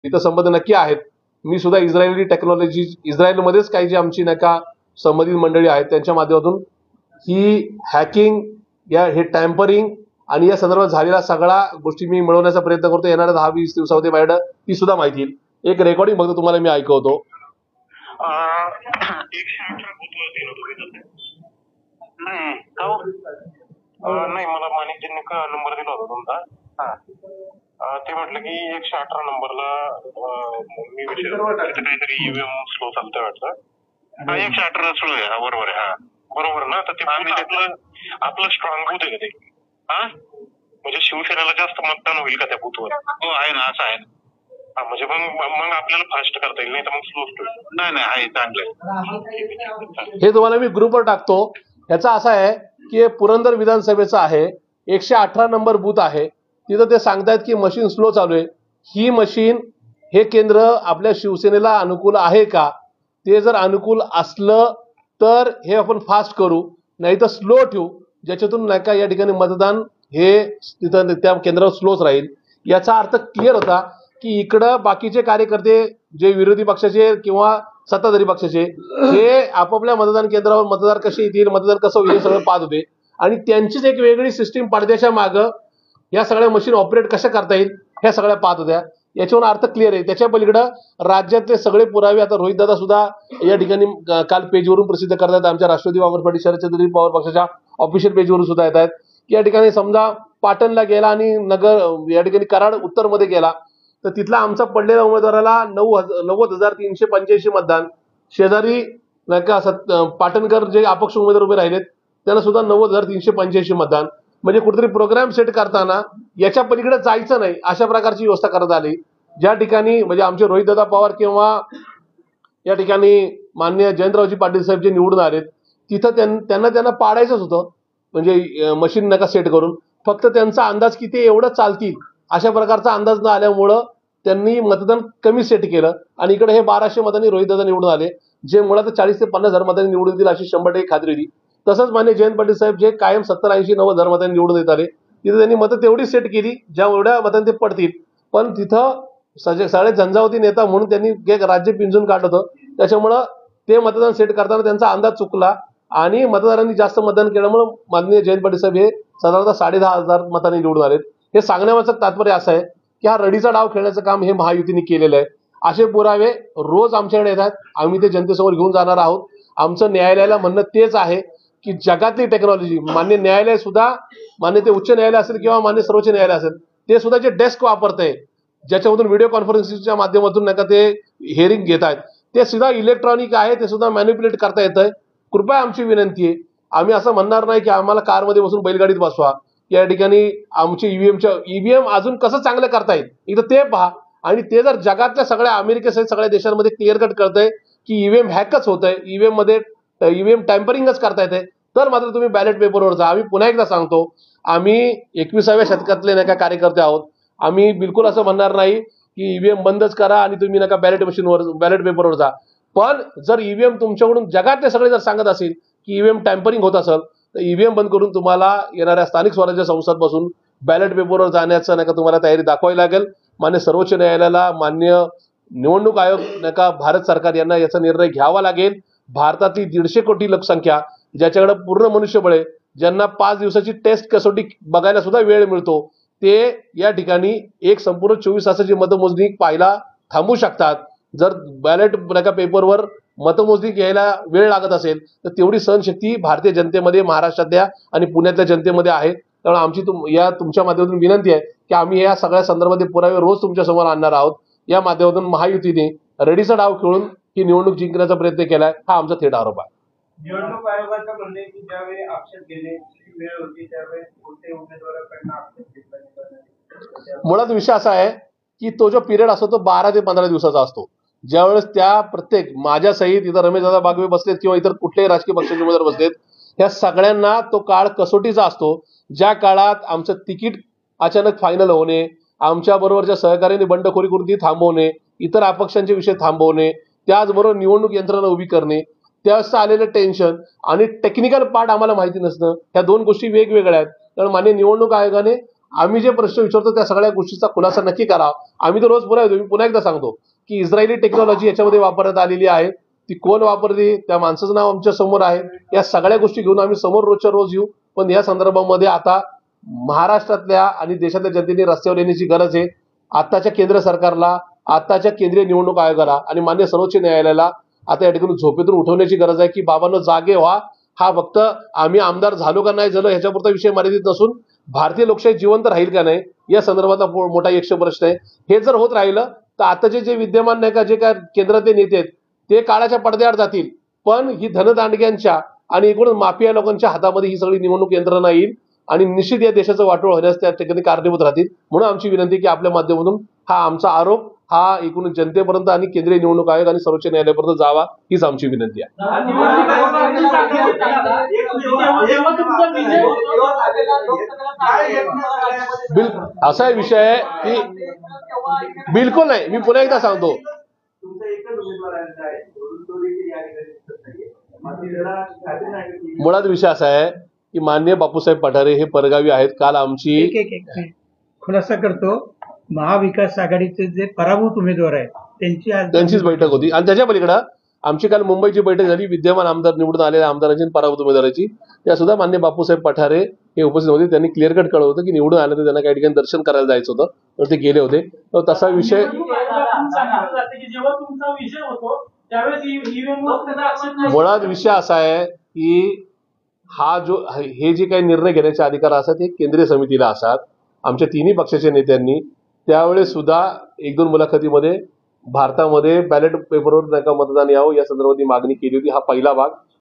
इथं संबंध नक्की आहेत. मी सुद्धा इस्रायली टेक्नॉलॉजी, इस्रायलमध्येच काही जी आमची नाही का संबंधित मंडळी आहेत त्यांच्या माध्यमातून ही हॅकिंग हे टॅम्परिंग आणि या संदर्भात झालेल्या सगळ्या गोष्टी मी मिळवण्याचा प्रयत्न करतो. येणाऱ्या 10-20 दिवसामध्ये माझ्याकडे ती सुद्धा माहिती येईल. एक रेकॉर्डिंग बघतो तुम्हाला मी ऐकवतो. 118 बुथवरती तुम्ही तसे नाही मला माणिकजींनी नंबर दिला होता तुमचा. ते म्हटलं की 118 नंबरला मी काहीतरी ईव्हीएम स्लो चालतंय वाटतं. 118 स्लो आहे. बरोबर आहे. बरोबर ना. तर ते आपलं स्ट्रॉंग बूथ आहे का ते? म्हणजे शिवसेनेला जास्त मतदान होईल का त्या बूथवर? हो आहे ना, असं आहे ना. म्हणजे मग आपल्याला फास्ट करता येईल, नाही तर मग स्लो. नाही आहे चांगलं. हे तुम्हाला मी ग्रुपवर टाकतो. याचा असा आहे की पुरंदर विधानसभेचा आहे, 118 नंबर बूथ आहे. तिथं ते सांगतायत की मशीन स्लो चालू आहे. ही मशीन हे केंद्र आपल्या शिवसेनेला अनुकूल आहे का? ते जर अनुकूल असलं तर हे आपण फास्ट करू, नाही तर स्लो ठेवू, ज्याच्यातून नाही का या ठिकाणी मतदान हे तिथं त्या केंद्रावर स्लोच राहील. याचा अर्थ क्लिअर होता की इकडं बाकीचे कार्यकर्ते जे विरोधी पक्षाचे किंवा सत्ताधारी पक्षाचे हे आपापल्या मतदान केंद्रावर मतदार कसे येतील, मतदान कसं होईल हे सगळं पाहत होते आणि त्यांचीच एक वेगळी सिस्टीम पडद्याच्या मागं या सगळ्या मशीन ऑपरेट कशा करता येईल ह्या सगळ्या पाहत होत्या. याच्यावर अर्थ क्लिअर आहे. त्याच्या पलीकडं राज्यातले सगळे पुरावे आता रोहित दादा सुद्धा या ठिकाणी काल पेजवरून प्रसिद्ध करतात. आमच्या राष्ट्रवादी काँग्रेस पार्टी शरदचंद्र पवार पक्षाच्या ऑफिशियल पेजवरून सुद्धा येत आहेत. या ठिकाणी समजा पाटणला गेला आणि नगर या ठिकाणी कराड उत्तरमध्ये गेला तर तिथला आमचा पडलेल्या उमेदवाराला 90,385 मतदान, शेजारी नाही का पाटणकर जे अपक्ष उमेदवार उभे राहिलेत त्यांना सुद्धा 90,385 मतदान. म्हणजे कुठेतरी प्रोग्राम सेट करताना याच्या पलीकडे जायचं नाही अशा प्रकारची व्यवस्था करण्यात आली. ज्या ठिकाणी म्हणजे आमचे रोहितदादा पवार किंवा या ठिकाणी माननीय जयंतरावजी पाटील साहेब जे निवडून आलेत तिथं त्यांना पाडायचंच होतं, म्हणजे मशीन नका सेट करून. फक्त त्यांचा अंदाज की ते एवढं चालतील अशा प्रकारचा अंदाज न आल्यामुळं त्यांनी मतदान कमी सेट केलं आणि इकडे हे 1200 मतांनी रोहितदादा निवडून आले, जे मुळात 40 ते 50 हजार मतांनी निवडून येतील अशी 100% खात्री होती. तसंच मान्य जयंत पाटील साहेब जे कायम 70, 80, 90 हजार मतांनी निवडून येत आले, तिथे त्यांनी मतं तेवढी सेट केली ज्या एवढ्या मतांनी ते पडतील. पण तिथं सगळे झंझावती नेता म्हणून त्यांनी राज्य पिंजून काढलं होतं. त्याच्यामुळं ते मतदान सेट करताना त्यांचा अंदाज चुकला आणि मतदारांनी जास्त मतदान केल्यामुळे माननीय जयंत पाटील साहेब हे साधारणतः 10,500 मतांनी निवडून आलेत. हे सांगण्याचं तात्पर्य असं आहे की हा रडीचा डाव खेळण्याचं काम हे महायुतीने केलेलं आहे. असे पुरावे रोज आमच्याकडे येतात. आम्ही ते जनतेसमोर घेऊन जाणार आहोत. आमचं न्यायालयाला म्हणणं तेच आहे की जगातली टेक्नॉलॉजी मान्य न्यायालय सुद्धा, मान्य ते उच्च न्यायालय असेल किंवा मान्य सर्वोच्च न्यायालय असेल, ते सुद्धा जे डेस्क वापरतंय ज्याच्यामधून व्हिडिओ कॉन्फरन्सिंगच्या माध्यमातून नाही का ते हिअरिंग घेत आहेत, ते सुद्धा इलेक्ट्रॉनिक आहे, ते सुद्धा मॅनिप्युलेट करता येतंय. कृपया आमची विनंती आहे, आम्ही असं म्हणणार नाही की आम्हाला कारमध्ये बसून बैलगाडीत बसवा. या ठिकाणी आमची ईव्हीएम अजून कसं चांगलं करता येईल इथं ते पहा. आणि ते जर जगातल्या सगळ्या अमेरिकेसहित सगळ्या देशांमध्ये क्लिअर कट कळतंय की ईव्हीएम हॅकच होतंय, ईव्हीएम मध्ये ईव्हीएम टॅम्परिंगच करता येते, तर मात्र तुम्ही बॅलेट पेपरवर जा. आम्ही पुन्हा एकदा सांगतो, आम्ही 21व्या शतकातले नाही का कार्यकर्ते आहोत. आम्ही बिलकुल असं म्हणणार नाही की ईव्हीएम बंदच करा आणि तुम्ही नका बॅलेट पेपरवर जा. पण जर ईव्हीएम तुमच्याकडून जगातले सगळे जर सांगत असेल की ईव्हीएम टॅम्परिंग होत असेल तर ईव्हीएम बंद करून तुम्हाला येणाऱ्या स्थानिक स्वराज्य संस्थांपासून बॅलेट पेपरवर जाण्याचं नाही का तुम्हाला तयारी दाखवावी लागेल. मान्य सर्वोच्च न्यायालयाला, मान्य निवडणूक आयोग नाही का भारत सरकार यांना याचा निर्णय घ्यावा लागेल. भारतातली 150 कोटी लोकसंख्या ज्याच्याकडे पूर्ण मनुष्यबळ आहे, ज्यांना 5 दिवसाची टेस्ट कसोटी बघायला सुद्धा वेळ मिळतो, ते या ठिकाणी एक संपूर्ण 24 तासाची मतमोजणी पाहायला थांबू शकतात. जर बॅलेट नाही का पेपरवर मतमोजणी घ्यायला वेळ लागत असेल तर तेवढी सहनशक्ती भारतीय जनतेमध्ये, महाराष्ट्रातल्या आणि पुण्यातल्या जनतेमध्ये आहे. त्यामुळे आमची तुमच्या माध्यमातून विनंती आहे की आम्ही या सगळ्या संदर्भातील पुरावे रोज तुमच्या समोर आणणार आहोत. या माध्यमातून महायुतीने रडीचा डाव खेळून ही निवडणूक जिंकण्याचा प्रयत्न केलाय, हा आमचा थेट आरोप आहे. निवडणूक आयोगाचं म्हणणे की ज्यावेळी आक्षेप घेण्याची वेळ होती त्यावेळी कोणत्याही उमेदवाराकडून आक्षेप घेतला. मुळात विषय असा आहे की तो जो पिरियड असतो तो 12 ते 15 दिवसाचा असतो. ज्यावेळेस त्या प्रत्येक माझ्या सहित इथं रमेशदादा बागवे बसलेत किंवा इतर कुठल्याही राजकीय पक्षाचे उमेदवार बसलेत, ह्या सगळ्यांना तो काळ कसोटीचा असतो. ज्या काळात आमचं तिकीट अचानक फायनल होणे, आमच्या बरोबरच्या सहकार्याने बंडखोरी करून ती थांबवणे, इतर अपक्षांचे विषय थांबवणे, त्याचबरोबर निवडणूक यंत्रणा उभी करणे, त्यावेळेस आलेलं टेन्शन आणि टेक्निकल पार्ट आम्हाला माहिती नसणं, ह्या दोन गोष्टी वेगवेगळ्या आहेत. कारण मान्य निवडणूक आयोगाने आम्ही जे प्रश्न विचारतो त्या सगळ्या गोष्टीचा खुलासा नक्की करा. आम्ही तर रोज पुन्हा येतो. मी पुन्हा एकदा सांगतो की इस्रायली टेक्नॉलॉजी याच्यामध्ये वापरण्यात आलेली आहे. ती कोण वापरली, त्या माणसाचं नाव आमच्या समोर आहे. या सगळ्या गोष्टी घेऊन आम्ही समोर रोजच्या रोज येऊ. पण या संदर्भामध्ये आता महाराष्ट्रातल्या आणि देशातल्या जनतेने रस्त्यावर येण्याची गरज आहे. आताच्या केंद्र सरकारला, आताच्या केंद्रीय निवडणूक आयोगाला आणि मान्य सर्वोच्च न्यायालयाला आता या ठिकाणी झोपेतून उठवण्याची गरज आहे की बाबांनो जागे व्हा. हा फक्त आम्ही आमदार झालो का नाही झालो ह्याच्यापुरता विषय मर्यादित नसून भारतीय लोकशाही जिवंत राहील का नाही या संदर्भातला मोठा यक्ष प्रश्न आहे. हे जर होत राहिलं तर आताचे जे विद्यमान नाही का जे काय केंद्रातले नेते आहेत ते काळाच्या पडद्याआड जातील. पण ही धनदांडग्यांच्या आणि एकूण माफिया लोकांच्या हातामध्ये ही सगळी निवडणूक यंत्रणा येईल आणि निश्चित या देशाचं वाटोळ होण्यास त्या ठिकाणी कारणीभूत राहतील. म्हणून आमची विनंती की आपल्या माध्यमातून हा आमचा आरोप हा एकूण जनतेपर्यंत आणि केंद्रीय निवडणूक आयोग आणि सर्वोच्च न्यायालयापर्यंत जावा हीच आमची विनंती आहे. असा विषय आहे की बिलकुल नाही. मी पुन्हा एकदा सांगतो तुमचा एकच उमेदवार आहे दोन्ही या ठिकाणी दिसत नाहीये. मात्र जरा खात्री नाही की मुळात विषय असा आहे की माननीय बापूसाहेब पठारे हे परगावी आहेत. काल आमची एक खुलासा करतो. महाविकास आघाडीचे जे पराभूत उमेदवार आहेत त्यांचीच बैठक होती आणि त्याच्या पलीकडे आमची काल मुंबईची बैठक झाली विद्यमान आमदार निवडून आलेल्या आमदारांची आणि पराभूत उमेदवाराची. त्या सुद्धा माननीय बापूसाहेब पठारे हे उपस्थित होते. त्यांनी क्लिअर कट कळवलं होतं की निवडून आलं तर त्यांना काही ठिकाणी दर्शन करायला जायचं होतं तर ते गेले होते. तर तसा विषय मुळात विषय असा आहे की हे जे काही निर्णय घेण्याचे अधिकार असतात हे केंद्रीय समितीला असतात. आमच्या तिन्ही पक्षाच्या नेत्यांनी त्यावेळेस सुद्धा 1-2 मुलाखतीमध्ये भारतामध्ये बॅलेट पेपरवर नाही का मतदान यावं या संदर्भात मागणी केली होती. हा पहिला भाग.